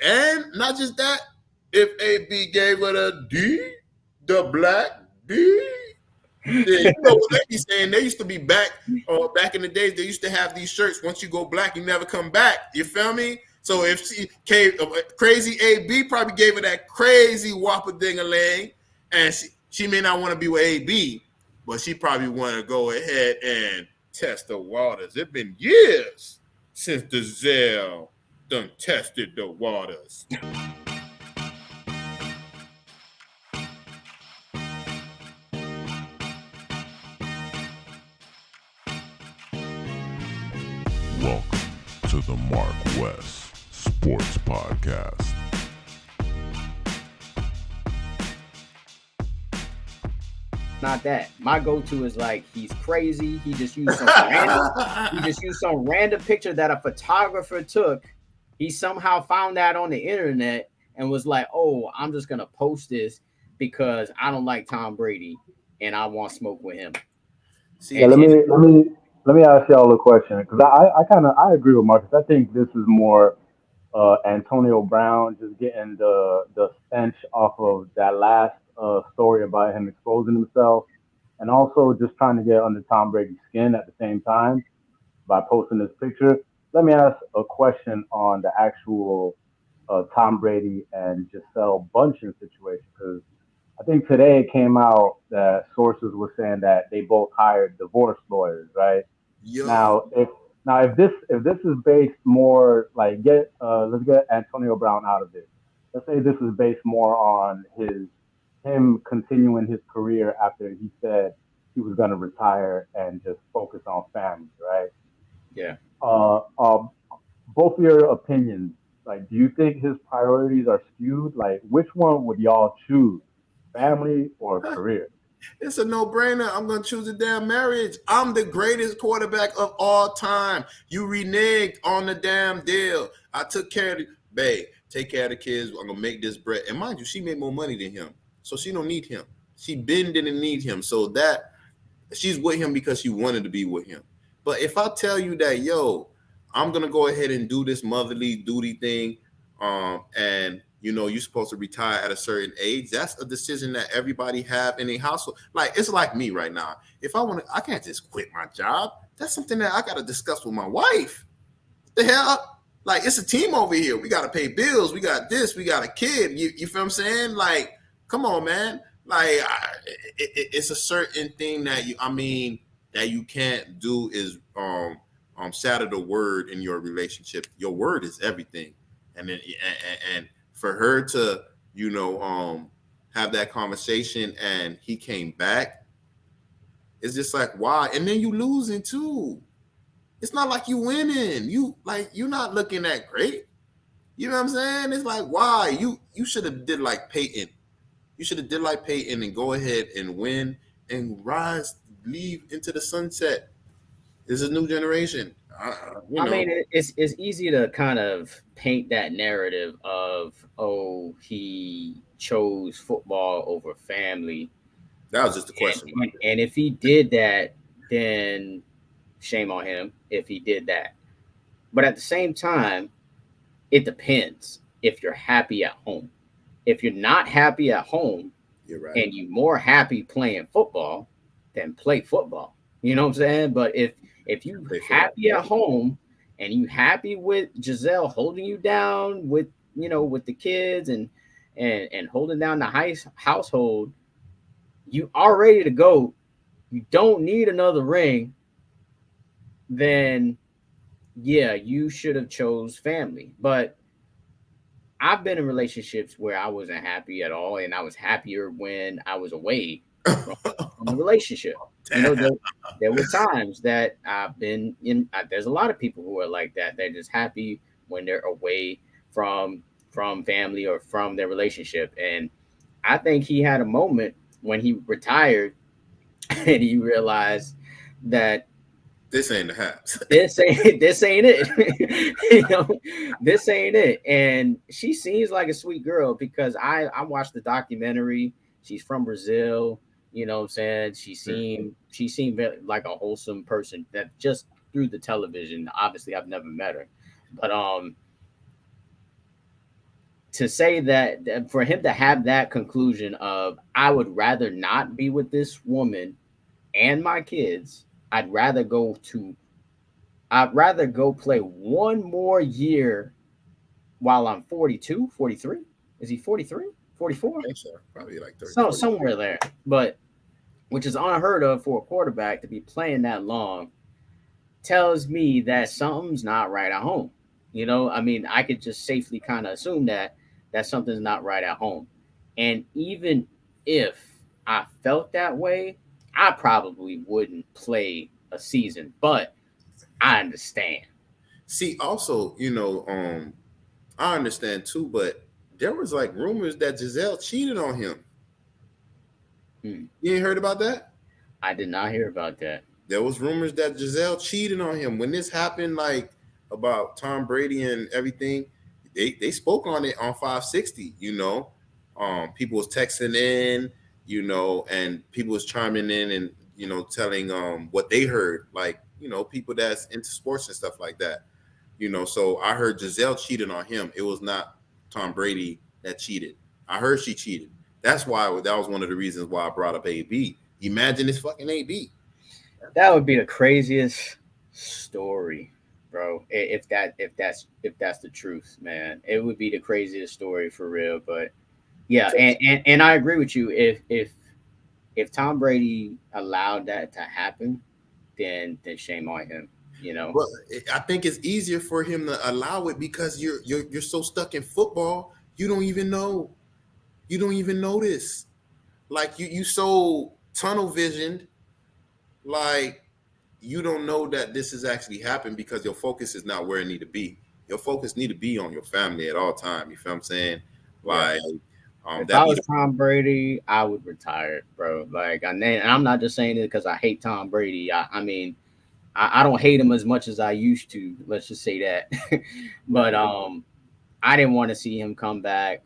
And not just that, if AB gave it a D, the black D, then you know what they be saying. They used to be back in the days. They used to have these shirts. Once you go black, you never come back. You feel me? So if crazy AB probably gave her that crazy whopper ding a ling, and she may not want to be with AB, but she probably want to go ahead and test the waters. It's been years since the Gisele done tested the waters. Welcome to the MarcWes Sports Podcast. Not that. My go-to is like he's crazy. He just used some random picture that a photographer took. He somehow found that on the internet and was like, "Oh, I'm just gonna post this because I don't like Tom Brady and I want smoke with him." See, let me ask y'all a question because I agree with Marcus. I think this is more Antonio Brown just getting the stench off of that last story about him exposing himself, and also just trying to get under Tom Brady's skin at the same time by posting this picture. Let me ask a question on the actual Tom Brady and Gisele Bundchen situation because I think today it came out that sources were saying that they both hired divorce lawyers, right? Yo. Now if this is based more like let's get Antonio Brown out of it. Let's say this is based more on him continuing his career after he said he was going to retire and just focus on family, right? Yeah. Both of your opinions. Like, do you think his priorities are skewed? Like, which one would y'all choose, family or career? It's a no-brainer. I'm going to choose a damn marriage. I'm the greatest quarterback of all time. You reneged on the damn deal. I took care of babe, take care of the kids. I'm going to make this bread. And mind you, she made more money than him. So she don't need him. She didn't need him. So that she's with him because she wanted to be with him. But if I tell you that, yo, I'm going to go ahead and do this motherly duty thing, and you're supposed to retire at a certain age. That's a decision that everybody have in a household. Like, it's like me right now. If I want to, I can't just quit my job. That's something that I got to discuss with my wife. What the hell? Like, it's a team over here. We got to pay bills. We got this. We got a kid. You feel what I'm saying? Like, come on, man. Like, it's a certain thing that you can't do is shatter the word in your relationship. Your word is everything. And for her to, have that conversation and he came back, it's just like, why? And then you losing too. It's not like you winning. You're not looking that great. You know what I'm saying? It's like, why? You should have did like Peyton. You should have did like Peyton and go ahead and win and leave into the sunset. It's a new generation. It's easy to kind of paint that narrative of, oh, he chose football over family. That was just a question. And if he did that, then shame on him if he did that. But at the same time, it depends if you're happy at home. If you're not happy at home, you're right, and you're more happy playing football, then play football. You know what I'm saying? But if you happy at home and you happy with Gisele holding you down with the kids and holding down the household, you are ready to go. You don't need another ring. Then yeah, you should have chose family. But I've been in relationships where I wasn't happy at all, and I was happier when I was away from the relationship. There were times that I've been in. There's a lot of people who are like that. They're just happy when they're away from family or from their relationship. And I think he had a moment when he retired, and he realized that this ain't the house. This ain't it. This ain't it. And she seems like a sweet girl because I watched the documentary. She's from Brazil. You know what I'm saying? She seemed very, like a wholesome person that just through the television. Obviously, I've never met her. But to say that for him to have that conclusion of I would rather not be with this woman and my kids, I'd rather go play one more year while I'm 42, 43. Is he 43, 44? I think so. Probably like 30, So 40. somewhere there. But which is unheard of for a quarterback to be playing that long, tells me that something's not right at home. I mean, I could just safely kind of assume that something's not right at home. And even if I felt that way, I probably wouldn't play a season, but I understand. See, also, I understand too, but there was like rumors that Gisele cheated on him. Hmm. You ain't heard about that? I did not hear about that. There was rumors that Gisele cheated on him when this happened, like about Tom Brady and everything. They spoke on it on 560. People was texting in, and people was chiming in and telling what they heard, like people that's into sports and stuff like that. So I heard Gisele cheated on him. It was not Tom Brady that cheated. I heard she cheated. That's why that was one of the reasons why I brought up AB. Imagine it's fucking AB. That would be the craziest story, bro. If that's the truth, man. It would be the craziest story for real. But yeah, and I agree with you. If Tom Brady allowed that to happen, then shame on him. Well, I think it's easier for him to allow it because you're so stuck in football, you don't even know. You don't even notice. Like you so tunnel visioned, like you don't know that this has actually happened because your focus is not where it need to be. Your focus need to be on your family at all time. You feel what I'm saying? Like, if I was Tom Brady, I would retire, bro. Like, and I'm not just saying it because I hate Tom Brady. I mean, I don't hate him as much as I used to. Let's just say that. But I didn't want to see him come back,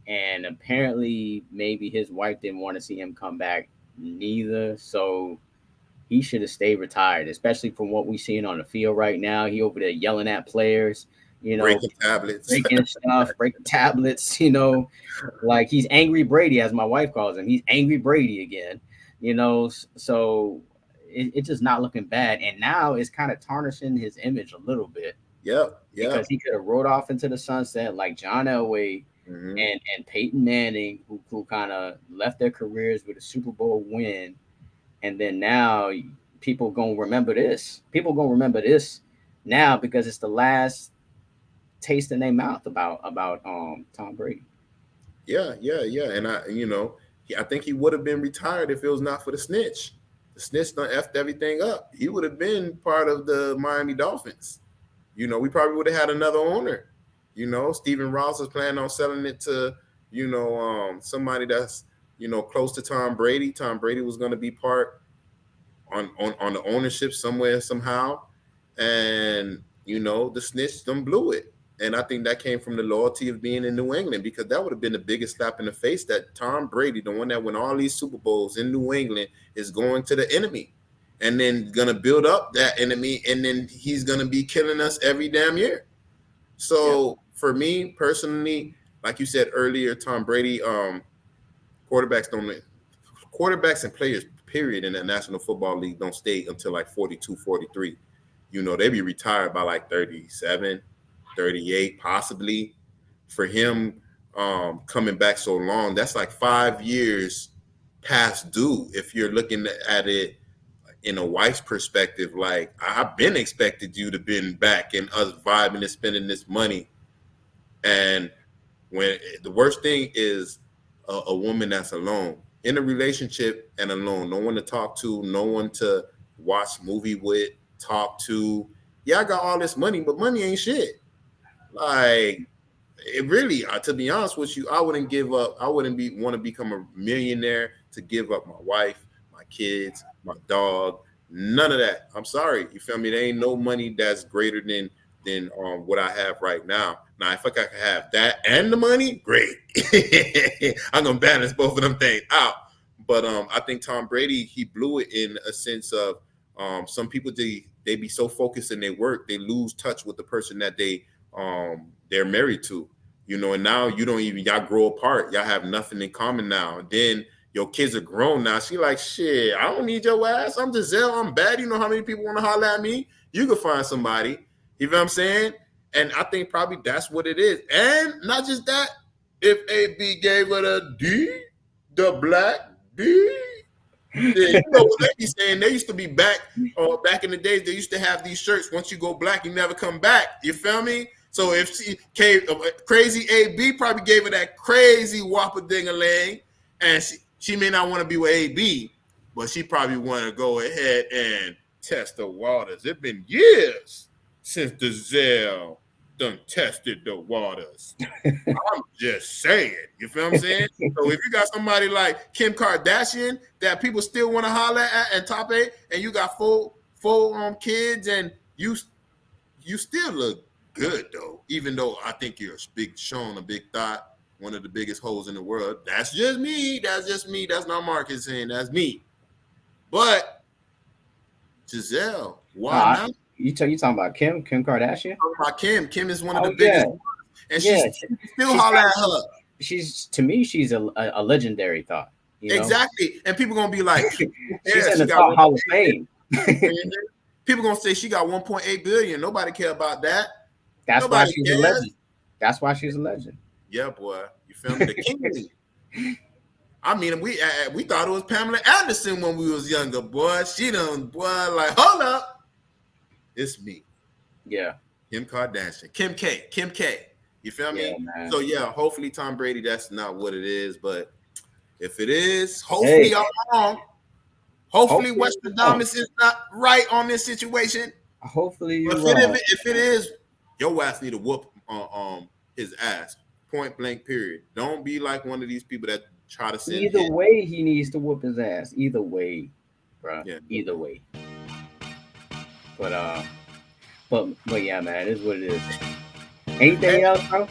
and apparently, maybe his wife didn't want to see him come back neither. So he should have stayed retired, especially from what we're seeing on the field right now. He over there yelling at players, breaking tablets, breaking stuff, breaking tablets, like he's angry Brady, as my wife calls him. He's angry Brady again, so it's just not looking bad. And now it's kind of tarnishing his image a little bit. Yep. Because he could have rode off into the sunset like John Elway and Peyton Manning, who kind of left their careers with a Super Bowl win. And then now people gonna remember this. People gonna remember this now because it's the last taste in their mouth about Tom Brady. Yeah. And I think he would have been retired if it was not for the snitch. The snitch done effed everything up. He would have been part of the Miami Dolphins. We probably would have had another owner. Stephen Ross is planning on selling it to, somebody that's, close to Tom Brady. Tom Brady was going to be part on the ownership somewhere, somehow. And, the snitch done blew it. And I think that came from the loyalty of being in New England, because that would have been the biggest slap in the face, that Tom Brady, the one that won all these Super Bowls in New England, is going to the enemy and then going to build up that enemy. And then he's going to be killing us every damn year. So for me personally, like you said earlier, Tom Brady, quarterbacks and players, period, in the National Football League don't stay until like 42, 43. They be retired by like 37, 38, possibly. For him coming back so long, that's like 5 years past due. If you're looking at it in a wife's perspective, like, I've been expected you to been back and us vibing and spending this money. And when the worst thing is a woman that's alone in a relationship and alone, no one to talk to, no one to watch movie with, talk to. Yeah, I got all this money, but money ain't shit. Like, it really, to be honest with you, I wouldn't give up. I wouldn't want to become a millionaire to give up my wife, my kids, my dog, none of that. I'm sorry. You feel me? There ain't no money that's greater than what I have right now. Now, if I could have that and the money, great. I'm gonna balance both of them things out. But I think Tom Brady, he blew it in a sense of some people, they be so focused in their work, they lose touch with the person that they're married to. you know, and now y'all grow apart. Y'all have nothing in common now. Then your kids are grown now. She like, shit, I don't need your ass. I'm Gisele. I'm bad. You know how many people want to holler at me? You can find somebody. You know what I'm saying? And I think probably that's what it is. And not just that, if AB gave her the D, the black D, then you know what they be saying? They used to be back in the days, they used to have these shirts. Once you go black, you never come back. You feel me? So if she came, crazy AB probably gave her that crazy whopper ding-a-ling, and she may not want to be with AB, but she probably want to go ahead and test the waters. It's been years since Gisele done tested the waters. I'm just saying. You feel what I'm saying? So if you got somebody like Kim Kardashian that people still want to holler at and top 8, and you got four kids, and you still look good though, even though I think you're a big thought, one of the biggest hoes in the world. That's just me. That's not Marcus saying. That's me. But Gisele, why not? You talking about Kim Kardashian? I'm talking about Kim. Kim is one of the biggest ones. And she's still holler at her. To me, she's a legendary thought. You know? Exactly. And people gonna be like, she's in the top Hall of Fame. People gonna say she got 1.8 billion. Nobody care about that. That's why she's a legend. That's why she's a legend. Yeah, boy. You feel me? The king. I mean, we thought it was Pamela Anderson when we was younger, boy. She done, boy, like, hold up. It's me. Yeah. Kim Kardashian. Kim K. You feel me? Man. So, yeah, hopefully Tom Brady, that's not what it is. But if it is, hopefully I'm wrong. Hopefully Western Dominus is not right on this situation. Hopefully you're wrong. If it is, your ass need to whoop his ass. Point blank, period. Don't be like one of these people that try to send Either way, he needs to whoop his ass. Either way, bro. Yeah. Either way. But yeah, man, it is what it is. Anything else, bro?